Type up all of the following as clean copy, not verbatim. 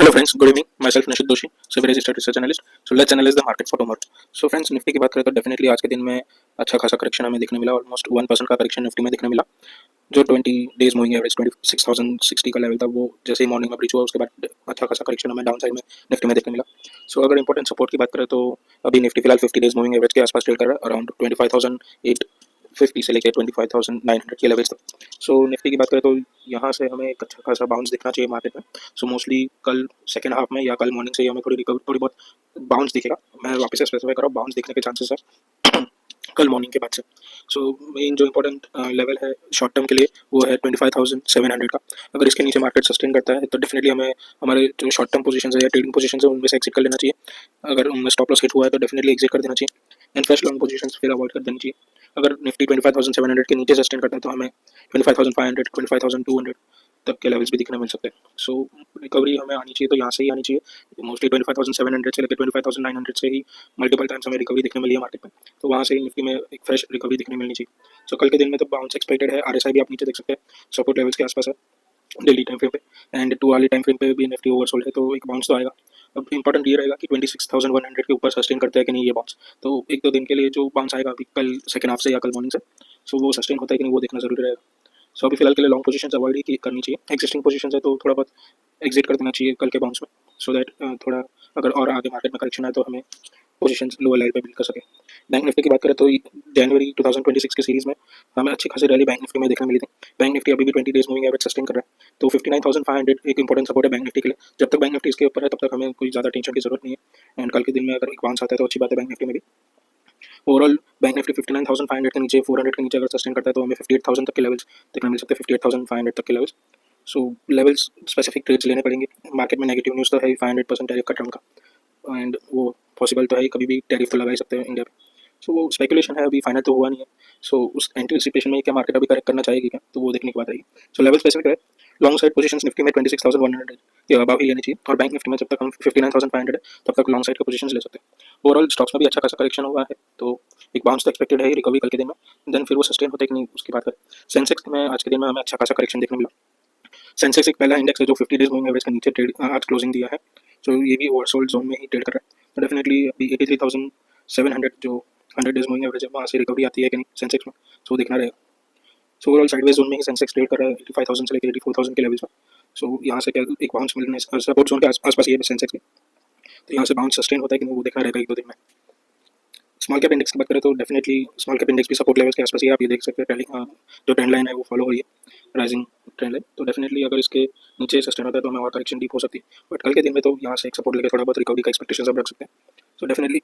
Hello friends, good evening. Myself Nishit Doshi, civil registered research analyst. So let's analyze the market for tomorrow. So friends, Nifty की बात करें तो definitely आज के दिन में अच्छा खासा करेक्शन हमें देखने मिला. ऑलमोस्ट 1% का करेक्शन निफ्टी में देखने मिला. जो 20 डेज मूविंग एवरेज 26,060 का लेवल था वो जैसे ही मॉर्निंग में ब्रीच हुआ उसके बाद अच्छा खासा करेक्शन हमें डाउन साइड में निफ्टी में देखने मिला. सो अगर इंपॉर्टेंट सपोर्ट की बात करें तो अभी निफ्टी फिलहाल 50 डेज मूविंग एवरेज के आसपास ट्रेड कर रहा है, अराउंड 25,850 से लेकर 25,900 के लेवल्स तक. सो निफ्टी की बात करें तो यहाँ से हमें एक अच्छा खासा बाउंस दिखना चाहिए मार्केट में. सो मोस्टली कल सेकंड हाफ में या कल मॉर्निंग से ही हमें थोड़ी बहुत बाउंस दिखेगा. मैं वापस से स्पेसिफाई कर रहा हूँ, बाउंस दिखने के चांसेस है कल मॉर्निंग के बाद से. सो मेन जो इंपॉर्टेंट लेवल है शॉर्ट टर्म के लिए वो है 25,700 का. अगर इसके नीचे मार्केट सस्टेन करता है तो डेफिनेटली हमें हमारे जो शॉर्ट टर्म पोजीशन है या ट्रेडिंग पोजीशन है उनमें से एग्जिट कर लेना चाहिए. अगर उनमें स्टॉप लॉस हिट हुआ है तो डेफिनेटली एग्जिट कर देना चाहिए एंड फ्रेश लॉन्ग पोजीशन फिर अवॉइड कर देनी चाहिए. अगर निफ्टी 25,700 के नीचे सस्टेन करता है तो हमें 25,500 25,200 तक के लेवल्स भी दिखने मिल सकते हैं. सो रिकवरी हमें आनी चाहिए तो यहाँ से ही आनी चाहिए. मोस्टली 25,700 से लेकर 25,900 से ही मल्टीपल टाइम्स हमें रिकवरी दिखने मिली है मार्केट में. तो वहाँ से ही निफ्टी में एक फ्रेश रिकवरी दिखने मिलनी चाहिए. सो कल के दिन में तो बाउंस एक्सपेक्टेड है. आरएसआई भी आप नीचे देख सकते हैं, सपोर्ट लेवल्स के आसपास है डेली टाइम फ्रेम पे एंड 2 वाले टाइम फ्रेम पे भी निफ्टी ओवरसोल्ड है तो एक बाउंस तो आएगा. अब इंपॉर्टेंट ये रहेगा कि 26,100 के ऊपर सस्टेन करता है कि नहीं ये बाउंस. तो एक दो दिन के लिए जो बाउंस आएगा अभी कल सेकंड हाफ से या कल मॉर्निंग से, सो वो सस्टेन होता है कि नहीं वो देखना जरूरी रहेगा. सो अभी फिलहाल के लिए लॉन्ग पोजीशंस अवॉइड ही करनी चाहिए. एक्जिस्टिंग पोजीशंस है तो थोड़ा बहुत एग्जिट कर देना चाहिए कल के बाउंस में, सो दैट थोड़ा अगर और आगे मार्केट में करेक्शन आए तो हमें पोजीशंस लोअर लेवल पे बिल्ड कर सके. बैंक निफ्टी की बात करें तो जनवरी 2026 की सीरीज में हमें अच्छी खासी रैली बैंक निफ्टी में देखने मिली थी. बैंक निफ्टी अभी भी 20 डेज मूविंग एवरेज सस्टेन कर रहा है तो 59,500 एक इंपॉर्टेंट सपोर्ट है बैंक निफ्टी के लिए. जब तक बैंक निफ्टी इसके ऊपर है तब तक हमें कोई ज़्यादा टेंशन की जरूरत नहीं है एंड कल के दिन में अगर एक बाउंस आता है तो अच्छी बात है बैंक निफ्टी में भी. ओवरऑल बैंक निफ्टी 59,500 के नीचे 400 के नीचे अगर सस्टेन करता है तो हमें 58,000 तक के लेवल्स देखने मिल सकते हैं, 58,500 तक के levels. So levels specific trades लेने पड़ेंगे. मार्केट में नेगेटिव न्यूज़ तो है 500% टैरिफ का ट्रम्प का एंड वो पॉसिबल तो है कभी भी टैरिफ तो लगा ही सकते हैं इंडिया पे. सो वो स्पेकुलेशन है, अभी फाइनल तो हुआ नहीं है. सो उस एंटिसिपेशन में क्या मार्केट अभी करेक्ट करना चाहेगी क्या तो वो देखने की बात रहेगी. सो लेवल स्पेसिफिक है. लॉन्ग साइड पोजीशंस निफ्टी में 26,100 के अबाव ही लेनी चाहिए और बैंक निफ्टी में जब तक हम 59,500 है तब तक लॉन्ग साइड के पोजीशंस ले सकते हैं. ओवरऑल स्टॉक्स में भी अच्छा खासा करेक्शन हुआ है तो एक बाउंस तो एक्सपेक्टेड है रिकवरी कल के दिन में. देन फिर वो सस्टेन होता है कि नहीं उसकी बात करें. सेंसेक्स में आज के दिन में हमें अच्छा खासा करेक्शन देखने मिला. सेंसेक्स एक पहला इंडेक्स है जो 50 डेज मूविंग एवरेज के नीचे ट्रेड आज क्लोजिंग दिया है. सो ये भी ओवरसोल्ड जोन में ही ट्रेड कर रहा है. तो डेफिनेटली अभी 83,700 जो 100 डेज मूविंग एवरेज है वहाँ से रिकवरी आती है कि नहीं सेंसेक्स में, सो देखना रहेगा. सो ओवरऑल साइडवेज जोन में ही सेंसेक्स ट्रेड कर रहा है 85,000 से लेकर 84,000 के लेवल्स में. सो यहाँ से क्या एक बाउंस मिलने सपोर्ट जोन के आसपास ये है सेंसेक्स में. तो यहाँ से बाउंस सस्टेन होता है कि नहीं वो देखना रहेगा एक दो दिन में. स्मॉल कैप इंडेक्स की बात करें तो डेफिनेटली स्मॉल कैप इंडेक्स भी सपोर्ट लेवल्स के आसपास ही आप ये देख सकते हैं. जो ट्रेंड लाइन है वो फॉलो हो रही है, राइजिंग ट्रेंड लाइन. तो डेफिनेटली अगर इसके नीचे सस्टेन होता है तो हमें और करेक्शन डीप हो सकती है. बट कल के दिन में तो यहाँ से एक सपोर्ट लेकर थोड़ा बहुत रिकवरी का एक्सपेक्टेशन आप रख सकते हैं. So definitely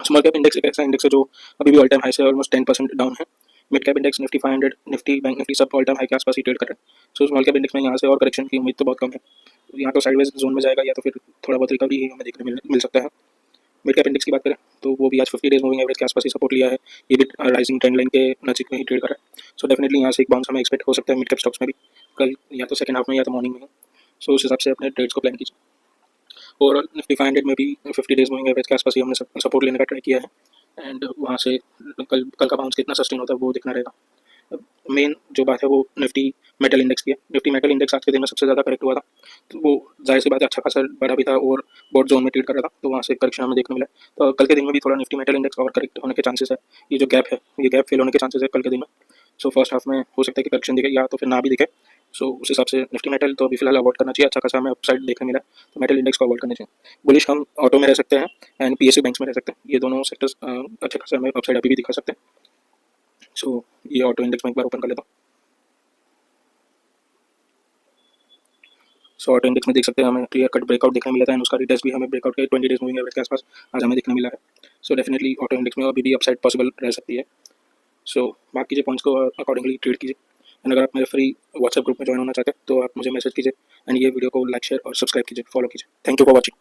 small cap index एक ऐसा इंडेक्स है जो अभी भी ऑल टाइम हाई से ऑलमोस्ट 10% डाउन है. Mid cap index Nifty 500 Nifty bank Nifty सब ऑल टाइम हाई के आसपास ही ट्रेड कर रहे हैं. सो स्मॉल कैप इंडेक्स में यहाँ से और करेक्शन की उम्मीद तो बहुत कम है. यहाँ तो साइडवेज जोन में जाएगा या तो फिर थोड़ा बहुत रिकवरी ही हमें देखने मिल सकता है. मिड कैप इंडेक्स की बात करें तो वो भी आज 50 डेज मूविंग एवरेज के आसपास ही सपोर्ट लिया है. ये भी राइजिंग ट्रेंड लाइन के नजीक में ही ट्रेड कर रहा है. सो डेफिनेटली यहाँ से एक बाउंस हमें एक्सपेक्ट हो सकता है मिड कैप स्टॉक्स में भी कल या तो सेकंड हाफ में या तो मॉर्निंग में. सो उस हिसाब से अपने ट्रेड्स को प्लान कीजिए. ओवरऑल निफ्टी 500 में भी 50 डेज मूविंग एवरेज के आसपास ही हमने सपोर्ट लेने का ट्राई किया है एंड वहाँ से कल का बाउंस कितना सस्टेन होता है वो देखना रहेगा. मेन जो बात है वो निफ्टी मेटल इंडेक्स की है. निफ्टी मेटल इंडेक्स आज के दिन में सबसे ज़्यादा करेक्ट हुआ था तो वो जाहिर सी बात है अच्छा खासा बड़ा भी था और बोर्ड जोन में ट्रेड कर रहा था तो वहाँ से करेक्शन हमें देखने मिला. तो कल के दिन में भी थोड़ा निफ्टी मेटल इंडेक्स और करेक्ट होने के चांसेस है. ये जो गैप है ये गैप फिल होने के चांसेस है कल के दिन में. सो फर्स्ट हाफ में हो सकता है कि करेक्शन दिखे या तो फिर ना भी दिखे. सो उस हिसाब से निफ्टी मेटल तो अभी फिलहाल अवॉइड करना चाहिए. अच्छा खासा हमें अपसाइड देखने मिला तो मेटल इंडेक्स को अवॉइड करना चाहिए. बुलिश हम ऑटो में रह सकते हैं एंड पीएसयू बैंक्स में रह सकते हैं. ये दोनों सेक्टर्स अच्छा खासा हमें अपसाइड अभी भी दिखा सकते हैं. सो ये ऑटो इंडेक्स में एक बार ओपन कर लेता हूँ. सो ऑटो इंडेक्स में देख सकते हैं हमें क्लियर कट ब्रेकआउट देखने मिला था एंड उसका रिटेस्ट भी हमें ब्रेकआउट के 20 डेज मूविंग एवरेज के आसपास आज हमें देखने मिला है. सो डेफिनेटली ऑटो इंडेक्स में अभी भी अपसाइड पॉसिबल रह सकती है. सो मार्क कीजिए पॉइंट्स को अकॉर्डिंगली ट्रेड कीजिए. एंड अगर आप मेरे फ्री व्हाट्सएप ग्रुप में ज्वाइन होना चाहते हैं तो आप मुझे मैसेज कीजिए एंड ये वीडियो को लाइक शेयर और सब्सक्राइब कीजिए, फॉलो कीजिए. Thank you for watching.